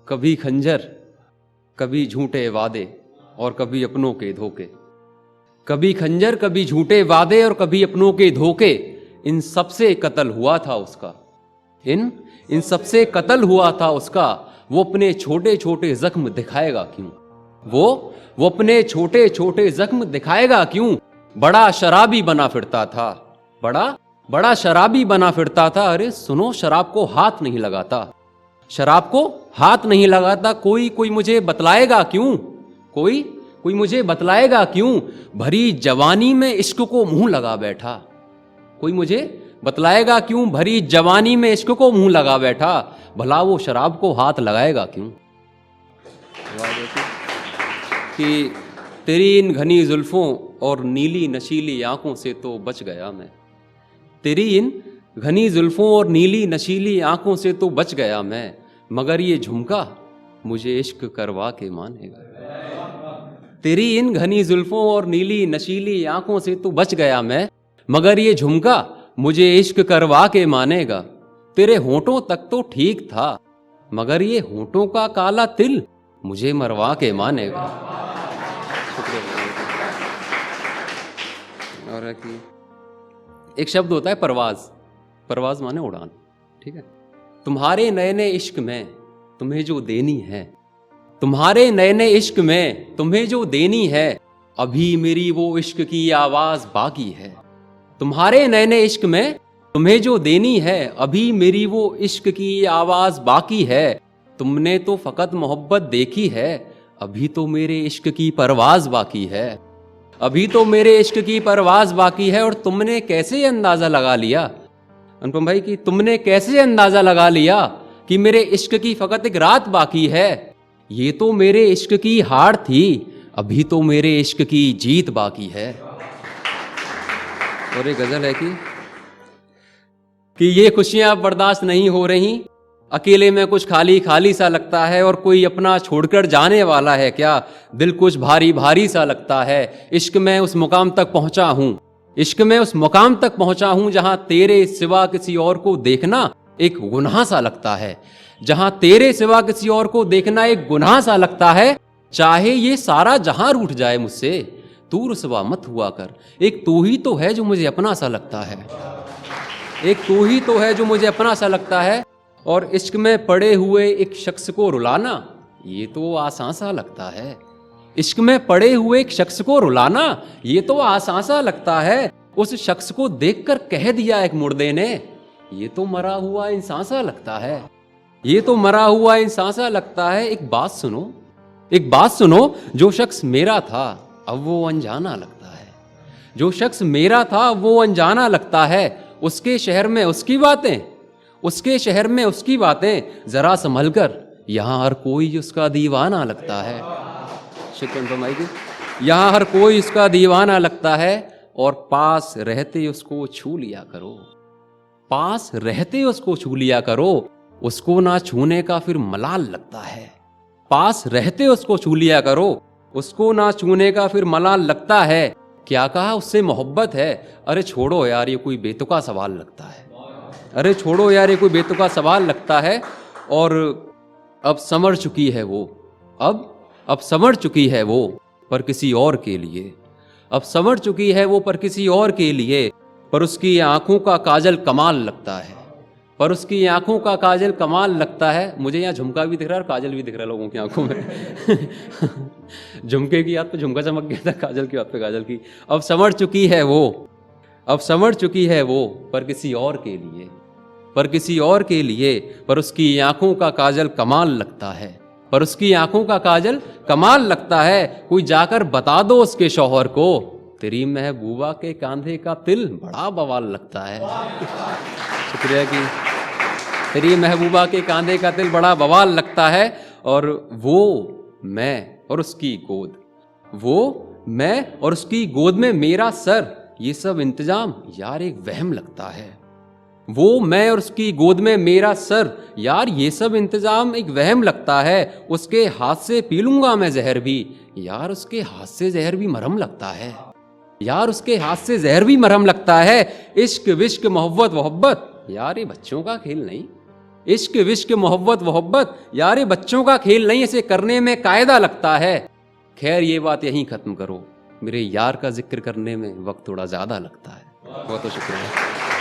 कभी खंजर, कभी झूठे वादे और कभी अपनों के धोखे। कभी खंजर, कभी झूठे वादे और कभी अपनों के धोखे। इन सबसे कत्ल हुआ था उसका, इन सबसे कत्ल हुआ था उसका। वो अपने छोटे छोटे जख्म दिखाएगा क्यों? वो अपने छोटे छोटे जख्म दिखाएगा क्यों? बड़ा शराबी बना फिरता था, बड़ा शराबी बना फिरता था। अरे सुनो, शराब को हाथ नहीं लगाता, शराब को हाथ नहीं लगाता। कोई मुझे बतलाएगा क्यों? कोई मुझे बतलाएगा क्यों? भरी जवानी में इश्क को मुंह लगा बैठा। कोई मुझे बतलाएगा क्यों? भरी जवानी में इश्क को मुंह लगा बैठा। भला वो शराब को हाथ लगाएगा क्यों? कि तेरी इन घनी जुल्फों और नीली नशीली आंखों से तो बच गया मैं। तेरी इन घनी जुल्फों और नीली नशीली आंखों से तो बच गया मैं, मगर ये झुमका मुझे इश्क करवा के मानेगा। तेरी इन घनी जुल्फों और नीली नशीली आंखों से तो बच गया मैं, मगर ये झुमका मुझे इश्क करवा के मानेगा। तेरे होठों तक तो ठीक था, मगर ये होठों का काला तिल मुझे मरवा के मानेगा। और एक शब्द होता है परवाज। परवाज माने उड़ान, ठीक है। तुम्हारे नए नए इश्क में तुम्हें जो देनी है, तुम्हारे नए नए इश्क में तुम्हें जो देनी है, अभी मेरी वो इश्क की आवाज बाकी है। तुम्हारे नए नए इश्क में तुम्हें जो देनी है, अभी मेरी वो इश्क की आवाज बाकी है। तुमने तो फकत मोहब्बत देखी है, अभी तो मेरे इश्क की परवाज बाकी है। अभी तो मेरे इश्क की परवाज बाकी है। और तुमने कैसे अंदाजा लगा लिया अनुपम भाई, कि तुमने कैसे अंदाजा लगा लिया कि मेरे इश्क की फकत एक रात बाकी है? ये तो मेरे इश्क की हार थी, अभी तो मेरे इश्क की जीत बाकी है। और एक गजल है कि ये खुशियां बर्दाश्त नहीं हो रही, अकेले में कुछ खाली खाली सा लगता है, और कोई अपना छोड़कर जाने वाला है क्या, दिल कुछ भारी भारी सा लगता है। इश्क में उस मुकाम तक पहुंचा हूं, इश्क में उस मुकाम तक पहुंचा हूं, जहां तेरे सिवा किसी और को देखना एक गुनाह सा लगता है। जहां तेरे सिवा किसी और को देखना एक गुनाह सा लगता है। चाहे ये सारा जहां रूठ जाए मुझसे, तू रुसवा मत हुआ कर। एक तू ही तो है जो मुझे अपना सा लगता है, एक तू ही तो है जो मुझे अपना सा लगता है। और इश्क में पड़े हुए एक शख्स को रुलाना, ये तो आसान सा लगता है। इश्क में पड़े हुए एक शख्स को रुलाना, ये तो आसान सा लगता है। उस शख्स को देखकर कह दिया एक मुर्दे ने, ये तो मरा हुआ इंसान सा लगता है, ये तो मरा हुआ इंसान सा लगता है। एक बात सुनो, एक बात सुनो, जो शख्स मेरा था अब वो अनजाना लगता है। जो शख्स मेरा था वो अनजाना लगता है। उसके शहर में उसकी बातें, उसके शहर में उसकी बातें, जरा संभल कर, यहाँ हर कोई उसका दीवाना लगता है। शुक्र फरमाई की, यहाँ हर कोई उसका दीवाना लगता है। और पास रहते उसको छू लिया करो, पास रहते उसको छू लिया करो, उसको ना छूने का फिर मलाल लगता है। पास रहते उसको छू लिया करो, उसको ना छूने का फिर मलाल लगता है। क्या कहा उससे मोहब्बत है? अरे छोड़ो यार, ये कोई बेतुका सवाल लगता है। अरे छोड़ो यार, ये कोई बेतुका सवाल लगता है। और अब समझ चुकी है वो, अब समझ चुकी है वो, पर किसी और के लिए। अब समझ चुकी है वो, पर किसी और के लिए। पर उसकी आंखों का काजल कमाल लगता है, पर उसकी आंखों का काजल कमाल लगता है। मुझे यहाँ झुमका भी दिख रहा है और काजल भी दिख रहा है लोगों की आंखों में। झुमके की याद पे झुमका चमक गया था, काजल की याद पे काजल की। अब समझ चुकी है वो, अब समझ चुकी है वो, पर किसी और के लिए, पर किसी और के लिए। पर उसकी आंखों का काजल कमाल लगता है, पर उसकी आंखों का काजल कमाल लगता है। कोई जाकर बता दो उसके शौहर को, तेरी महबूबा के कांधे का तिल बड़ा बवाल लगता है। शुक्रिया की, तेरी महबूबा के कांधे का तिल बड़ा बवाल लगता है। और वो मैं और उसकी गोद, वो मैं और उसकी गोद में मेरा सर, ये सब इंतजाम यार एक वहम लगता है। वो मैं और उसकी गोद में मेरा सर, यार ये सब इंतजाम एक वहम लगता है। उसके हाथ से पी लूंगा मैं जहर भी, यार उसके हाथ से जहर भी मरहम लगता है, यार उसके हाथ से जहर भी मरहम लगता है। इश्क विश्क मोहब्बत मोहब्बत, यार ये बच्चों का खेल नहीं, इश्क विश्क मोहब्बत वोहब्बत, यार ये बच्चों का खेल नहीं, इसे करने में कायदा लगता है। खैर ये बात यहीं ख़त्म करो, मेरे यार का जिक्र करने में वक्त थोड़ा ज़्यादा लगता है। बहुत बहुत शुक्रिया।